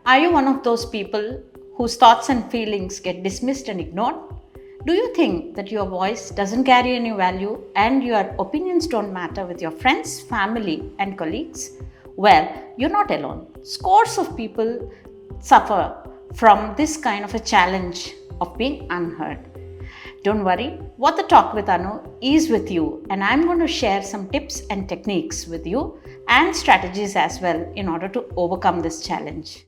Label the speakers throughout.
Speaker 1: Are you one of those people whose thoughts and feelings get dismissed and ignored? Do you think that your voice doesn't carry any value and your opinions don't matter with your friends, family, and colleagues? Well, you're not alone. Scores of people suffer from this kind of a challenge of being unheard. Don't worry, What the Talk with Anu is with you, and I'm going to share some tips and techniques with you and strategies as well in order to overcome this challenge.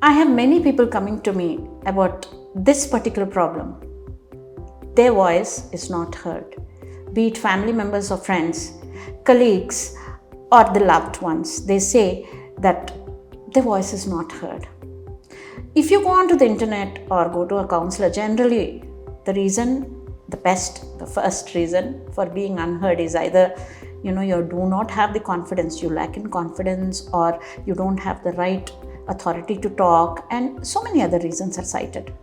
Speaker 1: I have many people coming to me about this particular problem. Their voice is not heard, be it family members or friends, colleagues, or the loved ones. They say that their voice is not heard. If you go onto the internet or go to a counselor, generally the first reason for being unheard is either you do not have the confidence, you lack in confidence, or you don't have the right authority to talk, and so many other reasons are cited.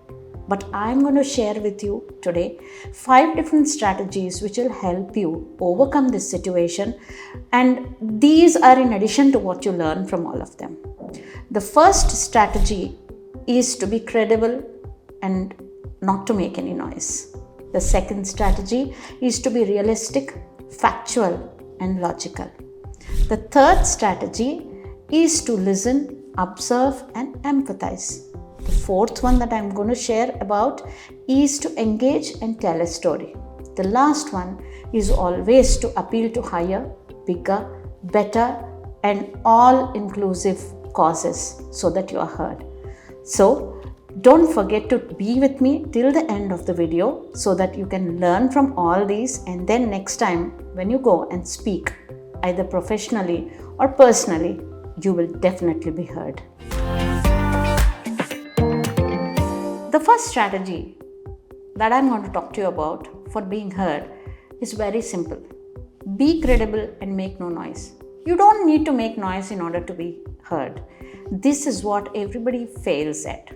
Speaker 1: But I'm going to share with you today 5 different strategies which will help you overcome this situation, and these are in addition to what you learn from all of them. The first strategy is to be credible and not to make any noise. The second strategy is to be realistic, factual, and logical. The third strategy is to listen, observe, and empathize. The fourth one that I'm going to share about is to engage and tell a story. The last one is always to appeal to higher, bigger, better, and all-inclusive causes so that you are heard. So don't forget to be with me till the end of the video so that you can learn from all these, and then next time when you go and speak, either professionally or personally, you will definitely be heard. The first strategy that I'm going to talk to you about for being heard is very simple. Be credible and make no noise. You don't need to make noise in order to be heard. This is what everybody fails at.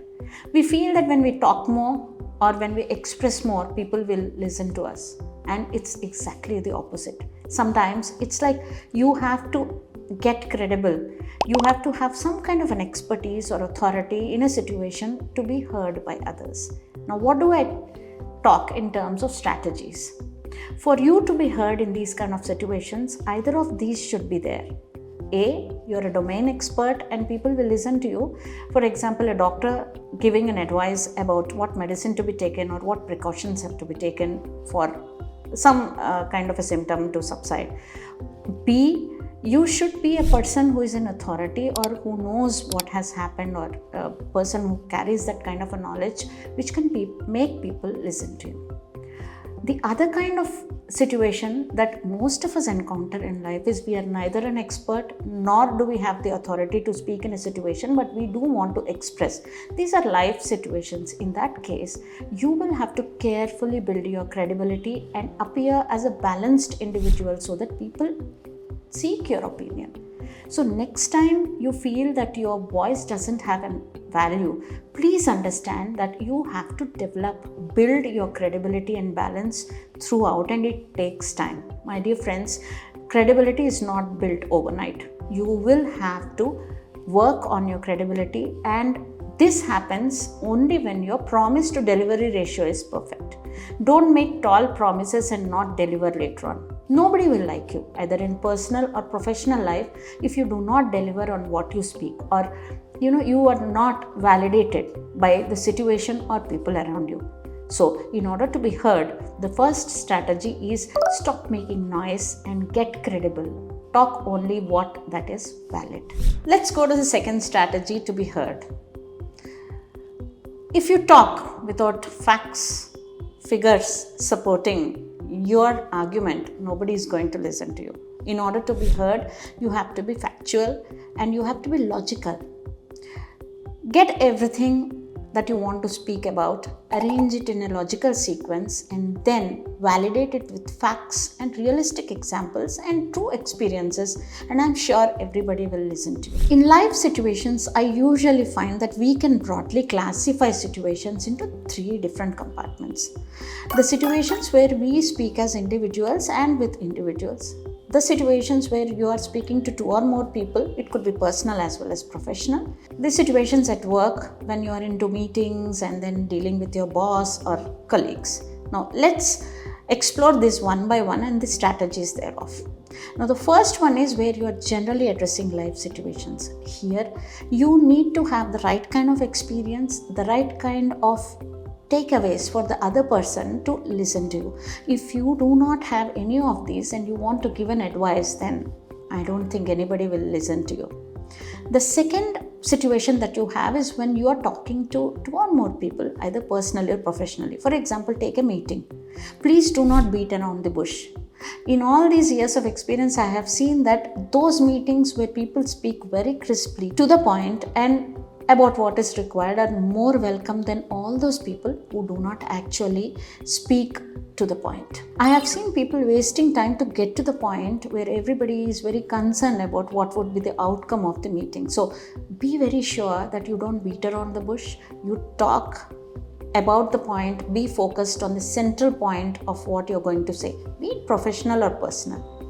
Speaker 1: We feel that when we talk more or when we express more, people will listen to us. And it's exactly the opposite. Sometimes it's like you have to get credible. You have to have some kind of an expertise or authority in a situation to be heard by others. Now, what do I talk in terms of strategies? For you to be heard in these kind of situations, either of these should be there. A, you're a domain expert and people will listen to you. For example, a doctor giving an advice about what medicine to be taken or what precautions have to be taken for some kind of a symptom to subside. B, you should be a person who is in authority or who knows what has happened, or a person who carries that kind of a knowledge which can make people listen to you. The other kind of situation that most of us encounter in life is we are neither an expert nor do we have the authority to speak in a situation, but we do want to express. These are life situations. In that case, you will have to carefully build your credibility and appear as a balanced individual so that people seek your opinion. So next time you feel that your voice doesn't have a value, please understand that you have to build your credibility and balance throughout, and it takes time. My dear friends, credibility is not built overnight. You will have to work on your credibility, and this happens only when your promise to delivery ratio is perfect. Don't make tall promises and not deliver later on. Nobody will like you, either in personal or professional life, if you do not deliver on what you speak, or you are not validated by the situation or people around you. So in order to be heard, the first strategy is stop making noise and get credible. Talk only what that is valid. Let's go to the second strategy to be heard. If you talk without facts, figures supporting your argument, nobody is going to listen to you. In order to be heard, you have to be factual and you have to be logical. Get everything that you want to speak about, arrange it in a logical sequence, and then validate it with facts and realistic examples and true experiences, and I'm sure everybody will listen to you. In life situations, I usually find that we can broadly classify situations into 3 different compartments. The situations where we speak as individuals and with individuals. The situations where you are speaking to 2 or more people, it could be personal as well as professional. The situations at work when you are into meetings and then dealing with your boss or colleagues. Now let's explore this one by one and the strategies thereof. Now the first one is where you are generally addressing life situations. Here you need to have the right kind of experience, the right kind of takeaways for the other person to listen to you. If you do not have any of these and you want to give an advice, then I don't think anybody will listen to you. The second situation that you have is when you are talking to 2 or more people, either personally or professionally. For example, take a meeting. Please do not beat around the bush. In all these years of experience, I have seen that those meetings where people speak very crisply to the point and about what is required are more welcome than all those people who do not actually speak to the point. I have seen people wasting time to get to the point where everybody is very concerned about what would be the outcome of the meeting. So be very sure that you don't beat around the bush. You talk about the point, be focused on the central point of what you're going to say, be it professional or personal.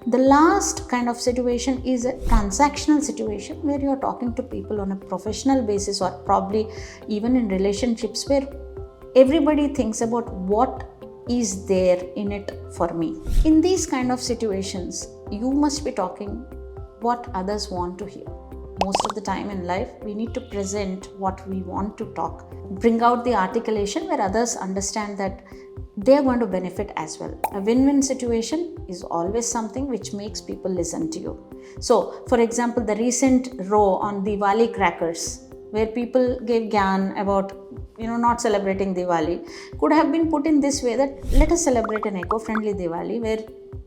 Speaker 1: The last kind of situation is a transactional situation where you're talking to people on a professional basis, or probably even in relationships where everybody thinks about what is there in it for me. In these kind of situations, you must be talking what others want to hear. Most of the time in life, we need to present what we want to talk. Bring out the articulation where others understand that they're going to benefit as well. A win-win situation is always something which makes people listen to you. So, for example, the recent row on Diwali crackers, where people gave gyan about not celebrating Diwali, could have been put in this way that let us celebrate an eco-friendly Diwali, where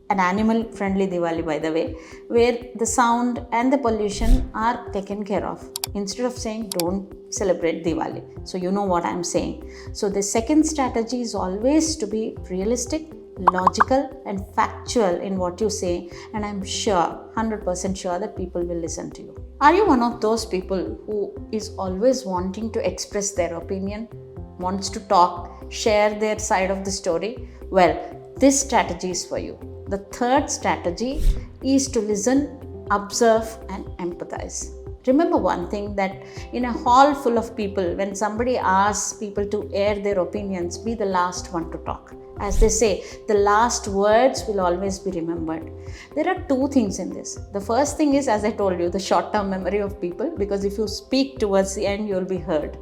Speaker 1: an animal-friendly Diwali, by the way, where the sound and the pollution are taken care of, instead of saying don't celebrate Diwali. So you know what I'm saying. So the second strategy is always to be realistic, logical and factual in what you say, and I'm sure, 100% sure that people will listen to you. Are you one of those people who is always wanting to express their opinion, wants to talk, share their side of the story? Well, this strategy is for you. The third strategy is to listen, observe and empathize. Remember one thing, that in a hall full of people, when somebody asks people to air their opinions, be the last one to talk. As they say, the last words will always be remembered. There are 2 things in this. The first thing is, as I told you, the short-term memory of people, because if you speak towards the end, you'll be heard.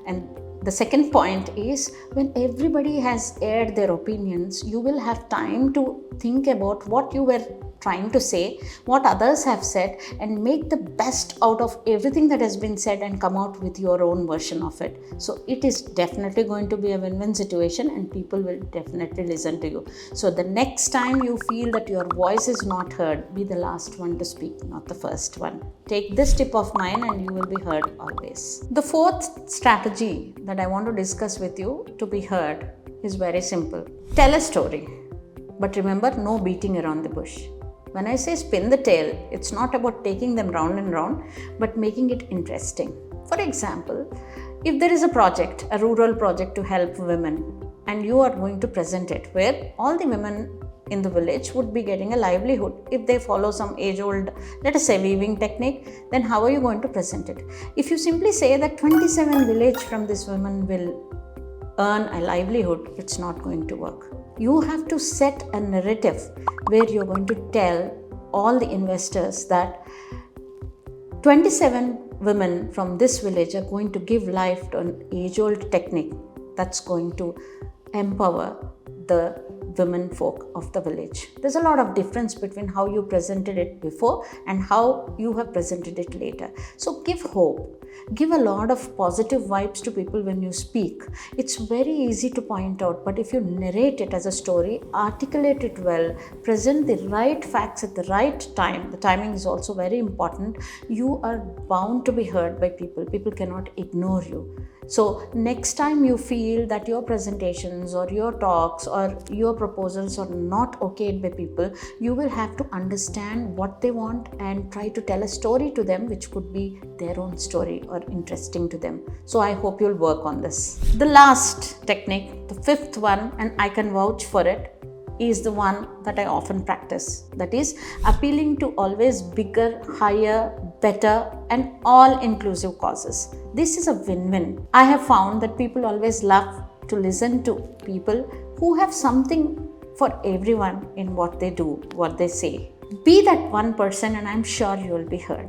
Speaker 1: And the second point is, when everybody has aired their opinions, you will have time to think about what you were trying to say, what others have said, and make the best out of everything that has been said and come out with your own version of it. So it is definitely going to be a win-win situation, and people will definitely listen to you. So the next time you feel that your voice is not heard, be the last one to speak, not the first one. Take this tip of mine and you will be heard always. The fourth strategy that I want to discuss with you to be heard is very simple. Tell a story, but remember, no beating around the bush. When I say spin the tale, it's not about taking them round and round, but making it interesting. For example, if there is a project, a rural project to help women, and you are going to present it, where all the women in the village would be getting a livelihood if they follow some age-old, let us say, weaving technique, then how are you going to present it? If you simply say that 27 village from this women will earn a livelihood, it's not going to work. You have to set a narrative where you're going to tell all the investors that 27 women from this village are going to give life to an age-old technique that's going to empower the women folk of the village. There's a lot of difference between how you presented it before and how you have presented it later. So give hope. Give a lot of positive vibes to people when you speak. It's very easy to point out, but if you narrate it as a story, articulate it well, present the right facts at the right time, the timing is also very important, you are bound to be heard by people. People cannot ignore you. So next time you feel that your presentations or your talks or your proposals are not okayed by people, you will have to understand what they want and try to tell a story to them which could be their own story or interesting to them. So I hope you'll work on this. The last technique, the fifth one, and I can vouch for it, is the one that I often practice. That is appealing to always bigger, higher, better, and all-inclusive causes. This is a win-win. I have found that people always love to listen to people who have something for everyone in what they do, what they say. Be that one person and I'm sure you will be heard.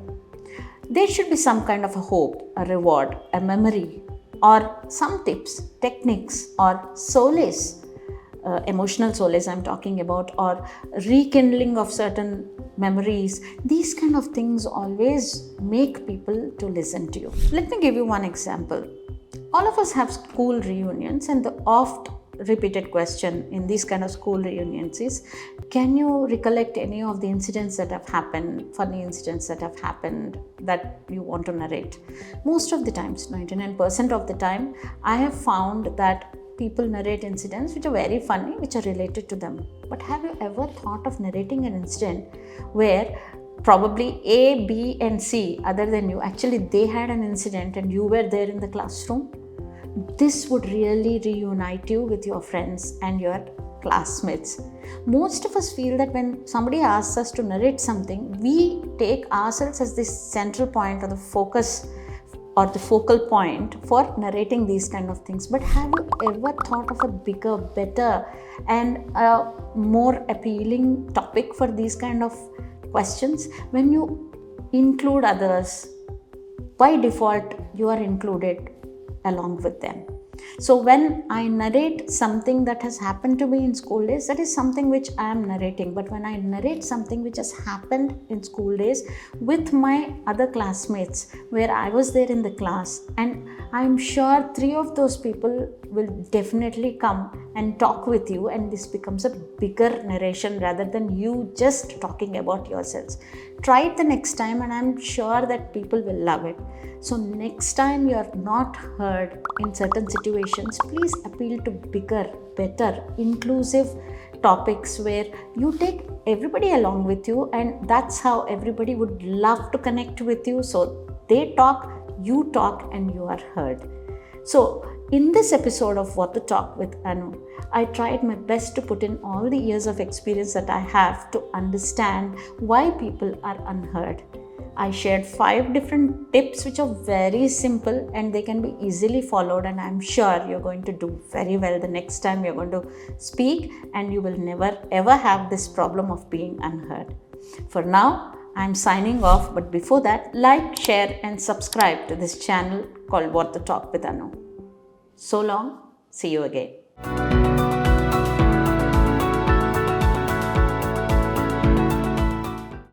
Speaker 1: There should be some kind of a hope, a reward, a memory, or some tips, techniques, or solace. Emotional solace I'm talking about, or rekindling of certain memories. These kind of things always make people to listen to you. Let me give you one example. All of us have school reunions, and the oft repeated question in these kind of school reunions is, can you recollect any of the incidents that have happened, funny incidents that have happened that you want to narrate? Most of the times, 99% of the time, I have found that people narrate incidents which are very funny, which are related to them. But have you ever thought of narrating an incident where probably A, B, and C, other than you, actually they had an incident and you were there in the classroom? This would really reunite you with your friends and your classmates. Most of us feel that when somebody asks us to narrate something, we take ourselves as the central point or the focus or the focal point for narrating these kind of things. But have you ever thought of a bigger, better, and a more appealing topic for these kind of questions? When you include others, by default, you are included along with them. So when I narrate something that has happened to me in school days, that is something which I am narrating. But when I narrate something which has happened in school days with my other classmates, where I was there in the class, and I'm sure 3 of those people will definitely come and talk with you, and this becomes a bigger narration rather than you just talking about yourselves. Try it the next time, and I'm sure that people will love it. So next time you're not heard in certain situations, please appeal to bigger, better, inclusive topics where you take everybody along with you, and that's how everybody would love to connect with you. So they talk, you talk, and you are heard. So in this episode of What to Talk with Anu, I tried my best to put in all the years of experience that I have to understand why people are unheard. I shared 5 different tips which are very simple and they can be easily followed, and I'm sure you're going to do very well the next time you're going to speak, and you will never ever have this problem of being unheard. For now, I'm signing off, but before that, like, share and subscribe to this channel called What to Talk with Anu. So long, see you again.